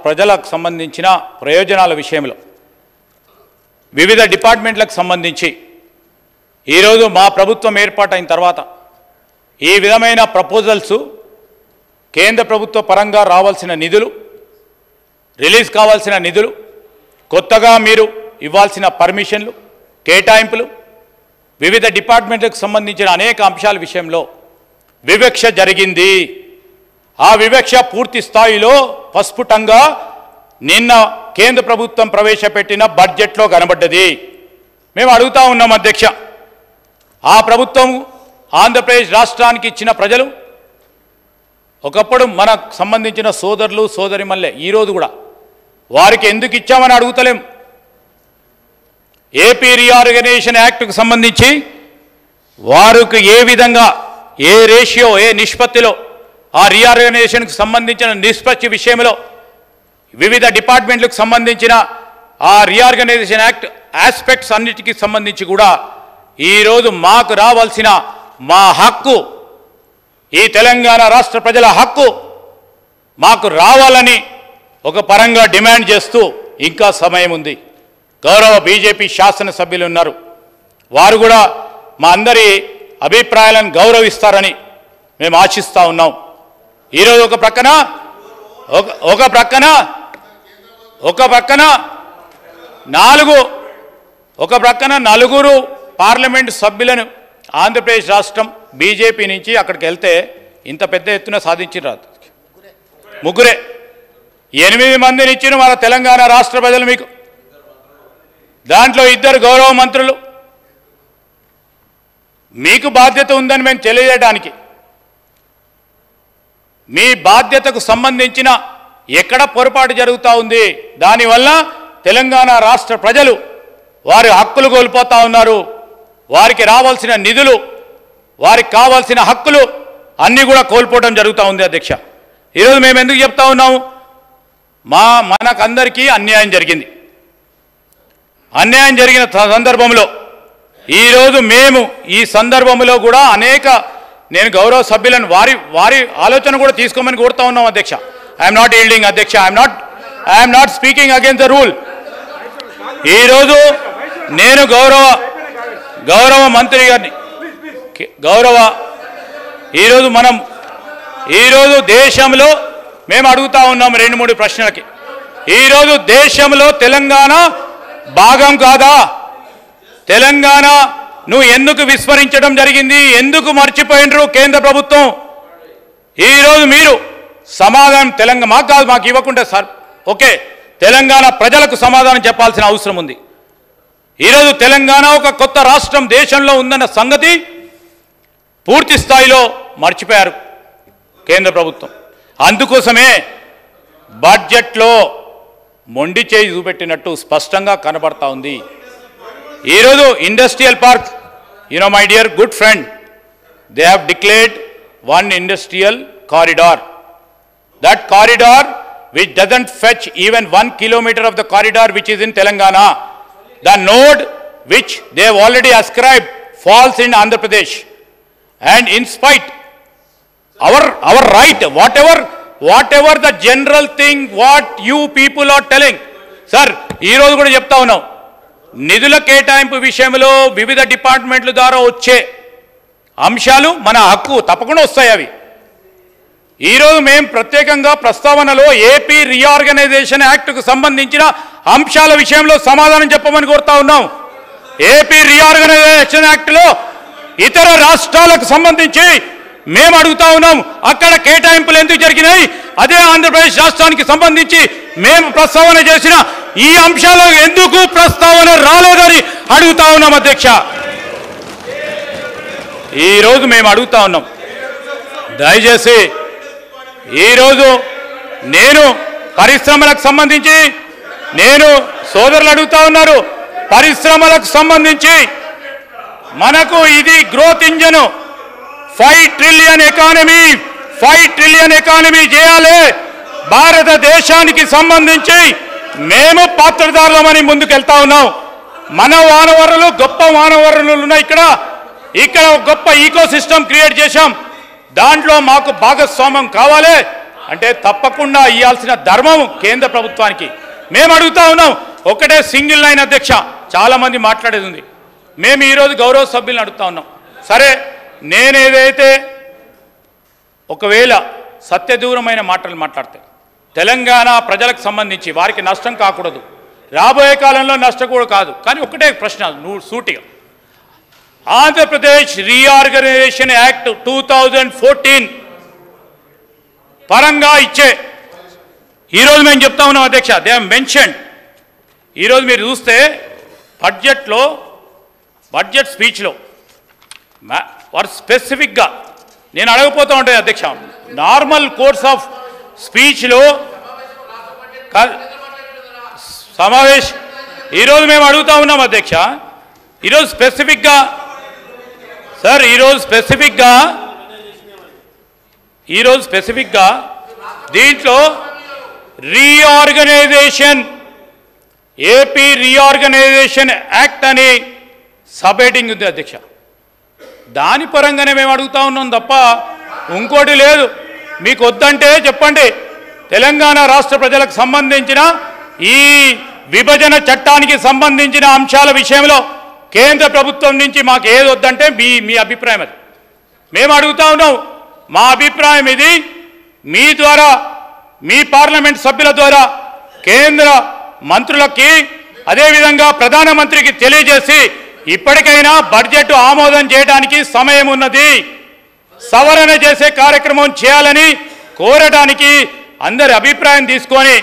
ప్రజలకు సంబంధించిన ప్రయోజనాల విషయంలో వివిధ డిపార్ట్మెంట్లకు సంబంధించి ఈరోజు మా ప్రభుత్వం ఏర్పాటైన తర్వాత ఈ విధమైన ప్రపోజల్స్ కేంద్ర ప్రభుత్వ పరంగా రావాల్సిన నిధులు, రిలీజ్ కావాల్సిన నిధులు, కొత్తగా మీరు ఇవ్వాల్సిన పర్మిషన్లు, కేటాయింపులు, వివిధ డిపార్ట్మెంట్లకు సంబంధించిన అనేక అంశాల విషయంలో వివక్ష జరిగింది. ఆ వివక్ష పూర్తి స్థాయిలో ప్రస్ఫుటంగా నిన్న కేంద్ర ప్రభుత్వం ప్రవేశపెట్టిన బడ్జెట్లో కనబడ్డది. మేము అడుగుతా ఉన్నాం అధ్యక్ష, ఆ ప్రభుత్వం ఆంధ్రప్రదేశ్ రాష్ట్రానికి ఇచ్చిన ప్రజలు ఒకప్పుడు మనకు సంబంధించిన సోదరులు సోదరిమల్లె ఈరోజు కూడా వారికి ఎందుకు ఇచ్చామని అడుగుతలేం. ఏపీ రీఆర్గనైజేషన్ యాక్ట్కు సంబంధించి వారికి ఏ విధంగా ఏ రేషియో ఏ నిష్పత్తిలో ఆ రీఆర్గనైజేషన్కు సంబంధించిన నిష్పత్తి విషయంలో వివిధ డిపార్ట్మెంట్లకు సంబంధించిన ఆ రీఆర్గనైజేషన్ యాక్ట్ ఆస్పెక్ట్స్ అన్నిటికీ సంబంధించి కూడా ఈరోజు మాకు రావాల్సిన మా హక్కు, ఈ తెలంగాణ రాష్ట్ర ప్రజల హక్కు మాకు రావాలని ఒక పరంగా డిమాండ్ చేస్తూ ఇంకా సమయం ఉంది. గౌరవ బీజేపీ శాసనసభ్యులు ఉన్నారు, వారు కూడా మా అందరి అభిప్రాయాలను గౌరవిస్తారని మేము ఆశిస్తూ ఉన్నాం. ఈరోజు ఒక ప్రక్కన నలుగురు పార్లమెంటు సభ్యులను ఆంధ్రప్రదేశ్ రాష్ట్రం బీజేపీ నుంచి అక్కడికి వెళ్తే ఇంత పెద్ద ఎత్తున సాధించారు. ముగ్గురే 8 మందిని ఇచ్చిన మన తెలంగాణ రాష్ట్ర ప్రజలు మీకు. దాంట్లో 2 గౌరవ మంత్రులు. మీకు బాధ్యత ఉందని మేము తెలియజేయడానికి, మీ బాధ్యతకు సంబంధించిన ఎక్కడ పొరపాటు జరుగుతూ ఉంది, దానివల్ల తెలంగాణ రాష్ట్ర ప్రజలు వారి హక్కులు కోల్పోతూ ఉన్నారు. వారికి రావాల్సిన నిధులు, వారికి కావాల్సిన హక్కులు అన్నీ కూడా కోల్పోవడం జరుగుతూ ఉంది అధ్యక్ష. ఈరోజు మేము ఎందుకు చెప్తా ఉన్నాము, మనకందరికీ అన్యాయం జరిగింది. అన్యాయం జరిగిన సందర్భంలో ఈరోజు మేము ఈ సందర్భంలో కూడా నేను గౌరవ సభ్యులను వారి ఆలోచన కూడా తీసుకోమని కోరుతా ఉన్నాం అధ్యక్ష. ఐఎమ్ నాట్ ఈల్డింగ్ అధ్యక్ష, I'm not speaking against the rule. ఈరోజు నేను గౌరవ మంత్రి గారిని ఈరోజు దేశంలో మేము అడుగుతా ఉన్నాం 2-3 ప్రశ్నలకి. ఈరోజు దేశంలో తెలంగాణ భాగం కాదా? తెలంగాణ నువ్వు ఎందుకు విస్మరించడం జరిగింది, ఎందుకు మర్చిపోయినరు కేంద్ర ప్రభుత్వం? ఈరోజు మీరు సమాధానం తెలంగాణ మాకు కాదు, మాకు ఇవ్వకుండా సార్ ఓకే, తెలంగాణ ప్రజలకు సమాధానం చెప్పాల్సిన అవసరం ఉంది. ఈరోజు తెలంగాణ ఒక కొత్త రాష్ట్రం దేశంలో ఉందన్న సంగతి పూర్తి స్థాయిలో మర్చిపోయారు కేంద్ర ప్రభుత్వం. అందుకోసమే బడ్జెట్లో మొండి చేయి చూపెట్టినట్టు స్పష్టంగా కనబడతా ఉంది. ఈరోజు industrial park, my dear good friend, they have declared 1 industrial corridor. That corridor which doesn't fetch even 1 kilometer of the corridor which is in Telangana, the node which they have already ascribed falls in Andhra Pradesh. And in spite our right, whatever the general thing what you people are telling, sir, ee roju kuda chepta unnam, నిధుల కేటాయింపు విషయంలో వివిధ డిపార్ట్మెంట్ల ద్వారా వచ్చే అంశాలు మన హక్కు తప్పకుండా వస్తాయి. అవి ఈరోజు మేము ప్రత్యేకంగా ప్రస్తావనలో ఏపీ రీఆర్గనైజేషన్ యాక్ట్కు సంబంధించిన అంశాల విషయంలో సమాధానం చెప్పమని కోరుతా ఉన్నాం. ఏపీ రీఆర్గనైజేషన్ యాక్ట్లో ఇతర రాష్ట్రాలకు సంబంధించి మేము అడుగుతా ఉన్నాం, అక్కడ కేటాయింపులు ఎందుకు జరిగినాయి? అదే ఆంధ్రప్రదేశ్ రాష్ట్రానికి సంబంధించి మేము ప్రస్తావన చేసిన ఈ అంశాలు ఎందుకు ప్రస్తావన రాలేదని అడుగుతా ఉన్నాం అధ్యక్ష. ఈరోజు మేము అడుగుతా ఉన్నాం, దయచేసి ఈరోజు నేను పరిశ్రమలకు సంబంధించి సోదరులు అడుగుతా ఉన్నారు, పరిశ్రమలకు సంబంధించి మనకు ఇది గ్రోత్ ఇంజన్, 5 ట్రిలియన్ ఎకానమీ చేయాలి భారతదేశానికి సంబంధించి మేము పాత్రదారులమని ముందుకెళ్తా ఉన్నాం. మన వానవరులు గొప్ప వానవరులు ఉన్నాయి. ఇక్కడ గొప్ప ఈకో సిస్టమ్ క్రియేట్ చేశాం. దాంట్లో మాకు భాగస్వామ్యం కావాలి. అంటే తప్పకుండా ఇవ్వాల్సిన ధర్మం కేంద్ర ప్రభుత్వానికి. మేము అడుగుతా ఉన్నాం, ఒకటే సింగిల్ లైన్ అధ్యక్ష, చాలామంది మాట్లాడేది ఉంది. మేము ఈరోజు గౌరవ సభ్యులను అడుగుతా ఉన్నాం, సరే నేనేదైతే ఒకవేళ సత్యదూరమైన మాటలు మాట్లాడితే తెలంగాణ ప్రజలకు సంబంధించి వారికి నష్టం కాకూడదు, రాబోయే కాలంలో నష్టం కూడా కాదు. కానీ ఒకటే ప్రశ్న నువ్వు సూటిగా, ఆంధ్రప్రదేశ్ రీఆర్గనైజేషన్ యాక్ట్ 2014 పరంగా ఇచ్చే ఈరోజు మేము చెప్తా ఉన్నాం అధ్యక్ష, దే హావ్ మెన్షన్డ్. ఈరోజు మీరు చూస్తే బడ్జెట్ స్పీచ్లో వారు స్పెసిఫిక్గా నేను అడగపోతూ ఉంటాను అధ్యక్ష, నార్మల్ కోర్స్ ఆఫ్ స్పీచ్లో సమావేశం ఈరోజు మేము అడుగుతా ఉన్నాం అధ్యక్ష, ఈరోజు స్పెసిఫిక్గా సార్ ఈరోజు స్పెసిఫిక్గా దీంట్లో ఏపీ రీఆర్గనైజేషన్ యాక్ట్ అని సబ్ హెడ్డింగ్ ఉంది అధ్యక్ష. దాని పరంగానే మేము అడుగుతా ఉన్నాం తప్ప ఇంకోటి లేదు. మీకు వద్దంటే చెప్పండి, తెలంగాణ రాష్ట్ర ప్రజలకు సంబంధించిన ఈ విభజన చట్టానికి సంబంధించిన అంశాల విషయంలో కేంద్ర ప్రభుత్వం నుంచి మాకు ఏది వద్దంటే మీ అభిప్రాయం అది. మేము అడుగుతా ఉన్నాం, మా అభిప్రాయం ఇది, మీ ద్వారా మీ పార్లమెంట్ సభ్యుల ద్వారా కేంద్ర మంత్రులకి అదేవిధంగా ప్రధానమంత్రికి తెలియజేసి ఇప్పటికైనా బడ్జెట్ ఆమోదం చేయడానికి సమయం ఉన్నది, సవరణ చేసే కార్యక్రమం చేయాలని కోరడానికి అందరి అభిప్రాయం తీసుకొని